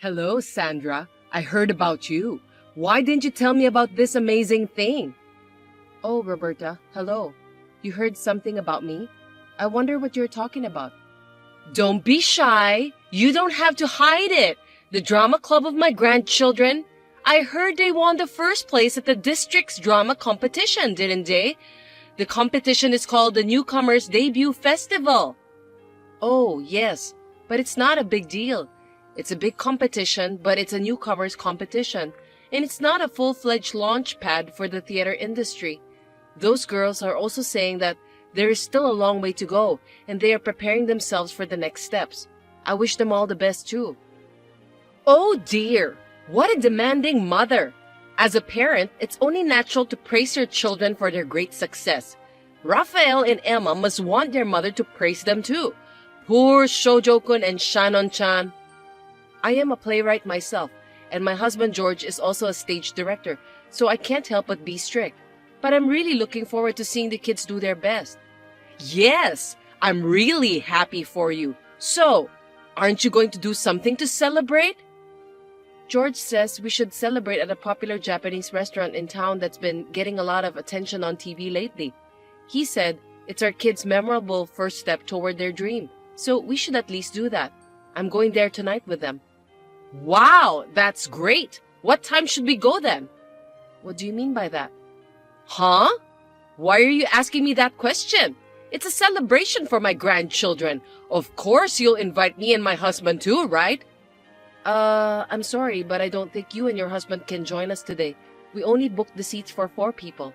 Hello, Sandra. I heard about you. Why didn't you tell me about this amazing thing? Oh, Roberta, hello. You heard something about me? I wonder what you're talking about. Don't be shy. You don't have to hide it. The drama club of my grandchildren. I heard they won the first place at the district's drama competition, didn't they? The competition is called the Newcomers Debut Festival. Oh, yes, but it's not a big deal. It's a big competition, but it's a newcomers competition, and it's not a full-fledged launch pad for the theater industry. Those girls are also saying that there is still a long way to go, and they are preparing themselves for the next steps. I wish them all the best too. Oh dear, what a demanding mother! As a parent, it's only natural to praise your children for their great success. Raphael and Emma must want their mother to praise them too. Poor Shoujo-kun and Shannon-chan. I am a playwright myself, and my husband George is also a stage director, so I can't help but be strict. But I'm really looking forward to seeing the kids do their best. Yes, I'm really happy for you. So, aren't you going to do something to celebrate? George says we should celebrate at a popular Japanese restaurant in town that's been getting a lot of attention on TV lately. He said it's our kids' memorable first step toward their dream, so we should at least do that. I'm going there tonight with them. Wow, that's great. What time should we go then? What do you mean by that? Huh? Why are you asking me that question? It's a celebration for my grandchildren. Of course you'll invite me and my husband too, right? I'm sorry, but I don't think you and your husband can join us today. We only booked the seats for 4 people.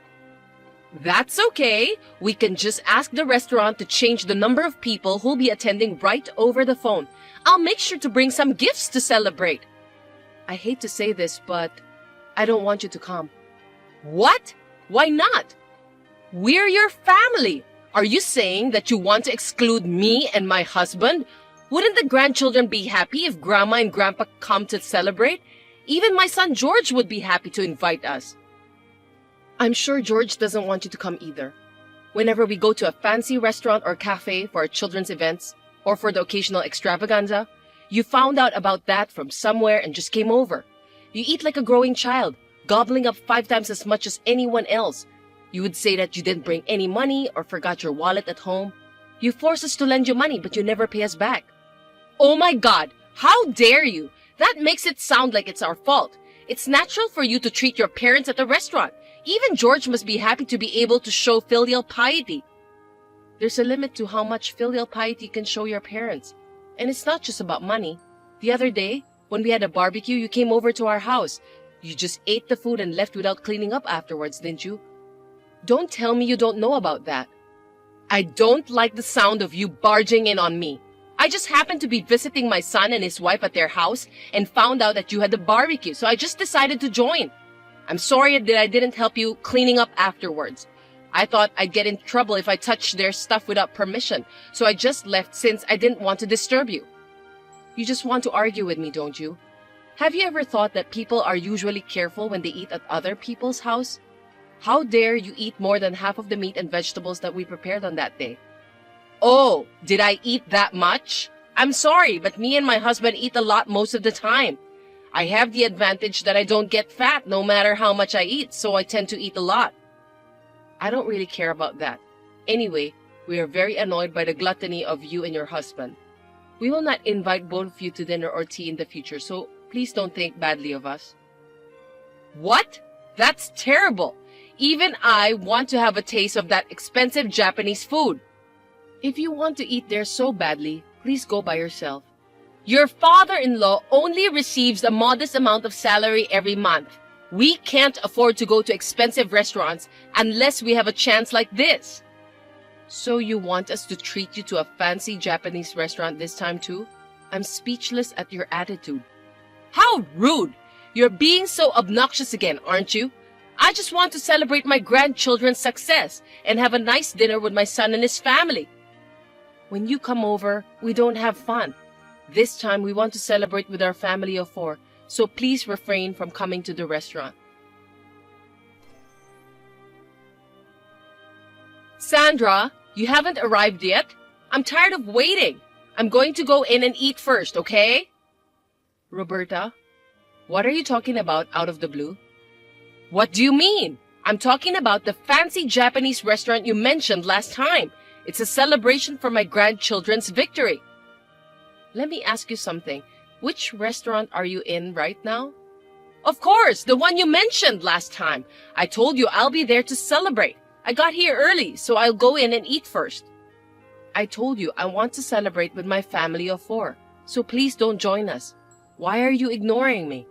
That's okay. We can just ask the restaurant to change the number of people who'll be attending right over the phone. I'll make sure to bring some gifts to celebrate. I hate to say this, but I don't want you to come. What? Why not? We're your family. Are you saying that you want to exclude me and my husband? Wouldn't the grandchildren be happy if Grandma and Grandpa come to celebrate? Even my son George would be happy to invite us. I'm sure George doesn't want you to come either. Whenever we go to a fancy restaurant or cafe for our children's events, or for the occasional extravaganza, you found out about that from somewhere and just came over. You eat like a growing child, gobbling up 5 times as much as anyone else. You would say that you didn't bring any money or forgot your wallet at home. You force us to lend you money, but you never pay us back. Oh my God, how dare you? That makes it sound like it's our fault. It's natural for you to treat your parents at the restaurant. Even George must be happy to be able to show filial piety. There's a limit to how much filial piety you can show your parents. And it's not just about money. The other day, when we had a barbecue, you came over to our house. You just ate the food and left without cleaning up afterwards, didn't you? Don't tell me you don't know about that. I don't like the sound of you barging in on me. I just happened to be visiting my son and his wife at their house and found out that you had a barbecue, so I just decided to join. I'm sorry that I didn't help you cleaning up afterwards. I thought I'd get in trouble if I touched their stuff without permission, so I just left since I didn't want to disturb you. You just want to argue with me, don't you? Have you ever thought that people are usually careful when they eat at other people's house? How dare you eat more than half of the meat and vegetables that we prepared on that day? Oh, did I eat that much? I'm sorry, but me and my husband eat a lot most of the time. I have the advantage that I don't get fat no matter how much I eat, so I tend to eat a lot. I don't really care about that. Anyway, we are very annoyed by the gluttony of you and your husband. We will not invite both of you to dinner or tea in the future, so please don't think badly of us. What? That's terrible. Even I want to have a taste of that expensive Japanese food. If you want to eat there so badly, please go by yourself. Your father-in-law only receives a modest amount of salary every month. We can't afford to go to expensive restaurants unless we have a chance like this. So you want us to treat you to a fancy Japanese restaurant this time too? I'm speechless at your attitude. How rude! You're being so obnoxious again, aren't you? I just want to celebrate my grandchildren's success and have a nice dinner with my son and his family. When you come over, we don't have fun. This time we want to celebrate with our family of 4, so please refrain from coming to the restaurant. Sandra, you haven't arrived yet? I'm tired of waiting. I'm going to go in and eat first, okay? Roberta, what are you talking about out of the blue? What do you mean? I'm talking about the fancy Japanese restaurant you mentioned last time. It's a celebration for my grandchildren's victory. Let me ask you something. Which restaurant are you in right now? Of course, the one you mentioned last time. I told you I'll be there to celebrate. I got here early, so I'll go in and eat first. I told you I want to celebrate with my family of 4, so please don't join us. Why are you ignoring me?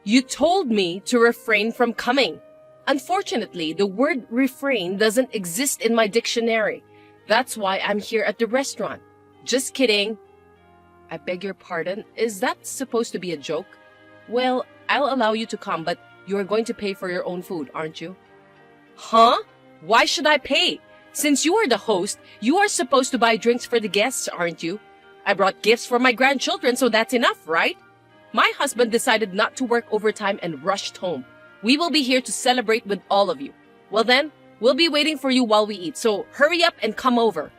You told me to refrain from coming. Unfortunately, the word refrain doesn't exist in my dictionary. That's why I'm here at the restaurant. Just kidding. I beg your pardon. Is that supposed to be a joke? Well, I'll allow you to come, but you're going to pay for your own food, aren't you? Huh? Why should I pay? Since you are the host, you are supposed to buy drinks for the guests, aren't you? I brought gifts for my grandchildren, so that's enough, right? My husband decided not to work overtime and rushed home. We will be here to celebrate with all of you. Well then, we'll be waiting for you while we eat, so hurry up and come over.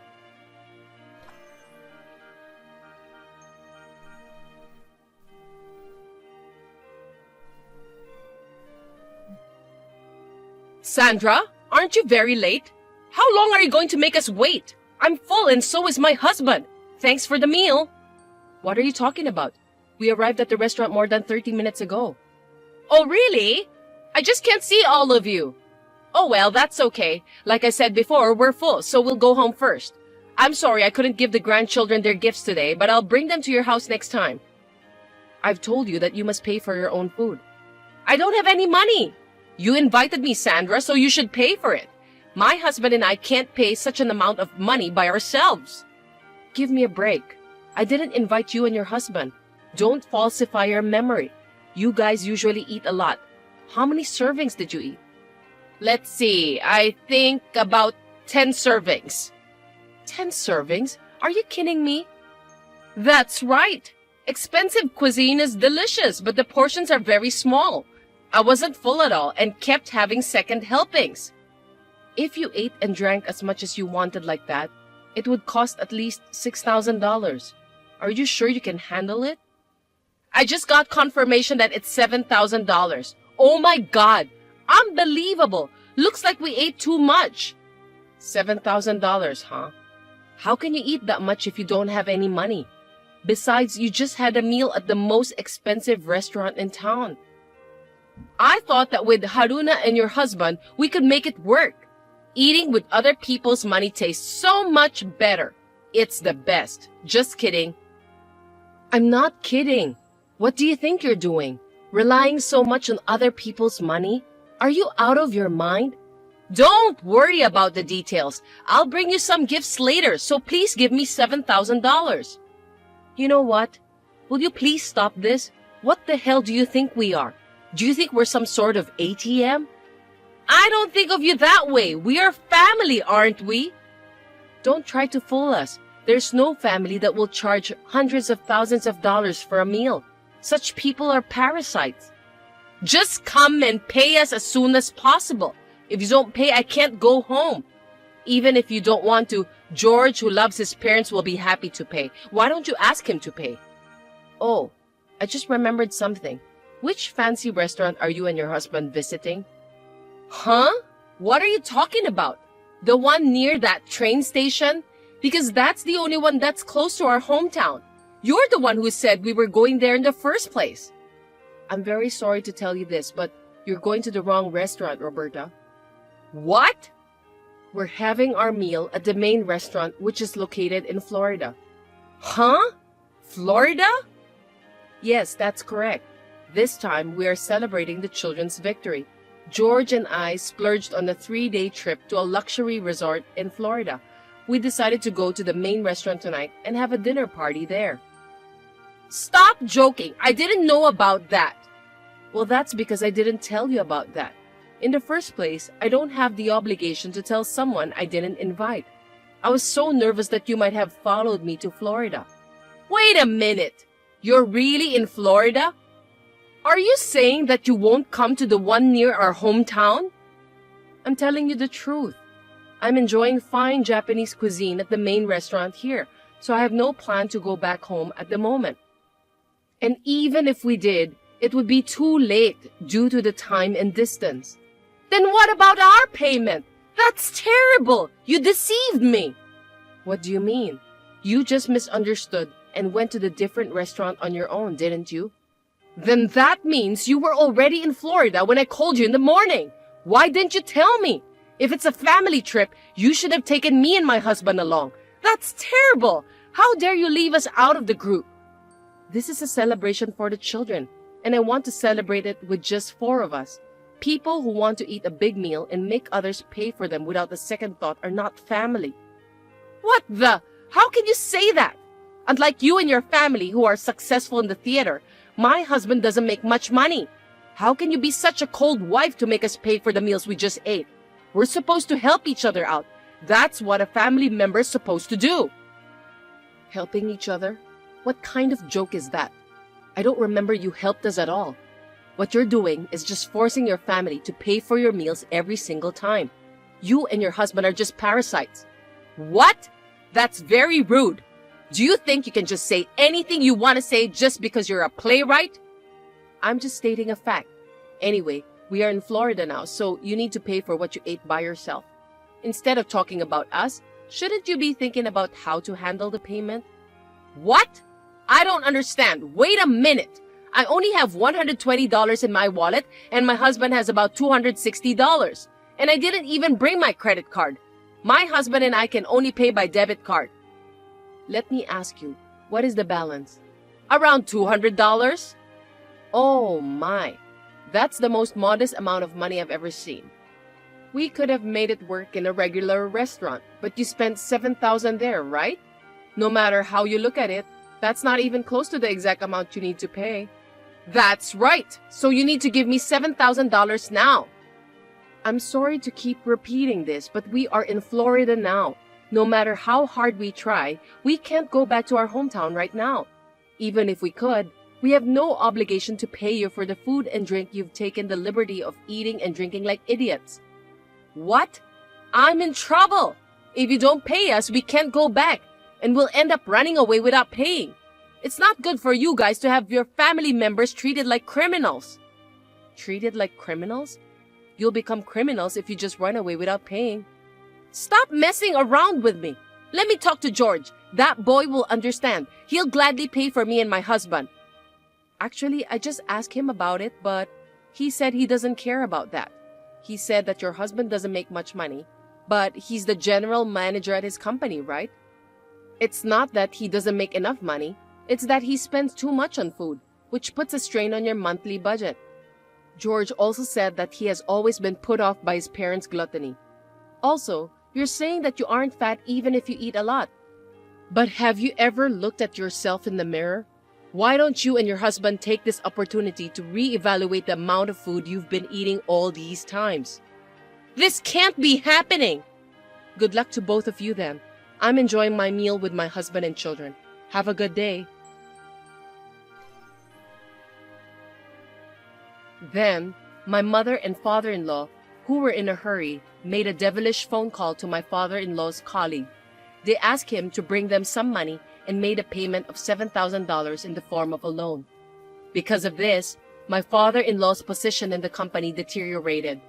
Sandra, aren't you very late? How long are you going to make us wait? I'm full and so is my husband. Thanks for the meal. What are you talking about? We arrived at the restaurant more than 30 minutes ago. Oh, really? I just can't see all of you. Oh, well, that's okay. Like I said before, we're full, so we'll go home first. I'm sorry I couldn't give the grandchildren their gifts today, but I'll bring them to your house next time. I've told you that you must pay for your own food. I don't have any money. You invited me, Sandra, so you should pay for it. My husband and I can't pay such an amount of money by ourselves. Give me a break. I didn't invite you and your husband. Don't falsify your memory. You guys usually eat a lot. How many servings did you eat? Let's see. I think about 10 servings. 10 servings? Are you kidding me? That's right. Expensive cuisine is delicious, but the portions are very small. I wasn't full at all and kept having second helpings. If you ate and drank as much as you wanted like that, it would cost at least $6,000. Are you sure you can handle it? I just got confirmation that it's $7,000. Oh my God! Unbelievable! Looks like we ate too much. $7,000, huh? How can you eat that much if you don't have any money? Besides, you just had a meal at the most expensive restaurant in town. I thought that with Haruna and your husband, we could make it work. Eating with other people's money tastes so much better. It's the best. Just kidding. I'm not kidding. What do you think you're doing? Relying so much on other people's money? Are you out of your mind? Don't worry about the details. I'll bring you some gifts later, so please give me $7,000. You know what? Will you please stop this? What the hell do you think we are? Do you think we're some sort of ATM? I don't think of you that way. We are family, aren't we? Don't try to fool us. There's no family that will charge hundreds of thousands of dollars for a meal. Such people are parasites. Just come and pay us as soon as possible. If you don't pay, I can't go home. Even if you don't want to, George, who loves his parents, will be happy to pay. Why don't you ask him to pay? Oh, I just remembered something. Which fancy restaurant are you and your husband visiting? Huh? What are you talking about? The one near that train station? Because that's the only one that's close to our hometown. You're the one who said we were going there in the first place. I'm very sorry to tell you this, but you're going to the wrong restaurant, Roberta. What? We're having our meal at the main restaurant, which is located in Florida. Huh? Florida? Yes, that's correct. This time, we are celebrating the children's victory. George and I splurged on a 3-day trip to a luxury resort in Florida. We decided to go to the main restaurant tonight and have a dinner party there. Stop joking! I didn't know about that! Well, that's because I didn't tell you about that. In the first place, I don't have the obligation to tell someone I didn't invite. I was so nervous that you might have followed me to Florida. Wait a minute! You're really in Florida? Are you saying that you won't come to the one near our hometown? I'm telling you the truth. I'm enjoying fine Japanese cuisine at the main restaurant here, so I have no plan to go back home at the moment. And even if we did, it would be too late due to the time and distance. Then what about our payment? That's terrible! You deceived me! What do you mean? You just misunderstood and went to the different restaurant on your own, didn't you? Then that means you were already in Florida when I called you in the morning. Why didn't you tell me? If it's a family trip, you should have taken me and my husband along. That's terrible! How dare you leave us out of the group? This is a celebration for the children, and I want to celebrate it with just 4 of us. People who want to eat a big meal and make others pay for them without a second thought are not family. What the? How can you say that? Unlike you and your family who are successful in the theater, my husband doesn't make much money. How can you be such a cold wife to make us pay for the meals we just ate? We're supposed to help each other out. That's what a family member is supposed to do. Helping each other? What kind of joke is that? I don't remember you helped us at all. What you're doing is just forcing your family to pay for your meals every single time. You and your husband are just parasites. What? That's very rude. Do you think you can just say anything you want to say just because you're a playwright? I'm just stating a fact. Anyway, we are in Florida now, so you need to pay for what you ate by yourself. Instead of talking about us, shouldn't you be thinking about how to handle the payment? What? I don't understand. Wait a minute. I only have $120 in my wallet and my husband has about $260. And I didn't even bring my credit card. My husband and I can only pay by debit card. Let me ask you, what is the balance? Around $200? Oh my. That's the most modest amount of money I've ever seen. We could have made it work in a regular restaurant, but you spent $7,000 there, right? No matter how you look at it, that's not even close to the exact amount you need to pay. That's right. So you need to give me $7,000 now. I'm sorry to keep repeating this, but we are in Florida now. No matter how hard we try, we can't go back to our hometown right now. Even if we could, we have no obligation to pay you for the food and drink you've taken the liberty of eating and drinking like idiots. What? I'm in trouble. If you don't pay us, we can't go back, and we'll end up running away without paying. It's not good for you guys to have your family members treated like criminals. Treated like criminals? You'll become criminals if you just run away without paying. Stop messing around with me. Let me talk to George. That boy will understand. He'll gladly pay for me and my husband. Actually, I just asked him about it, but he said he doesn't care about that. He said that your husband doesn't make much money, but he's the general manager at his company, right? It's not that he doesn't make enough money. It's that he spends too much on food, which puts a strain on your monthly budget. George also said that he has always been put off by his parents' gluttony. Also, you're saying that you aren't fat even if you eat a lot. But have you ever looked at yourself in the mirror? Why don't you and your husband take this opportunity to reevaluate the amount of food you've been eating all these times? This can't be happening! Good luck to both of you then. I'm enjoying my meal with my husband and children. Have a good day. Then, my mother and father-in-law, who were in a hurry, made a devilish phone call to my father-in-law's colleague. They asked him to bring them some money and made a payment of $7,000 in the form of a loan. Because of this, my father-in-law's position in the company deteriorated.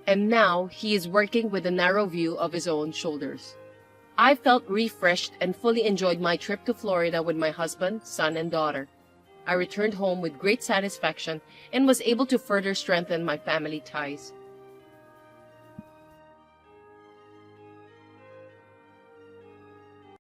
And now he is working with a narrow view of his own shoulders. I felt refreshed and fully enjoyed my trip to Florida with my husband, son, and daughter. I returned home with great satisfaction and was able to further strengthen my family ties.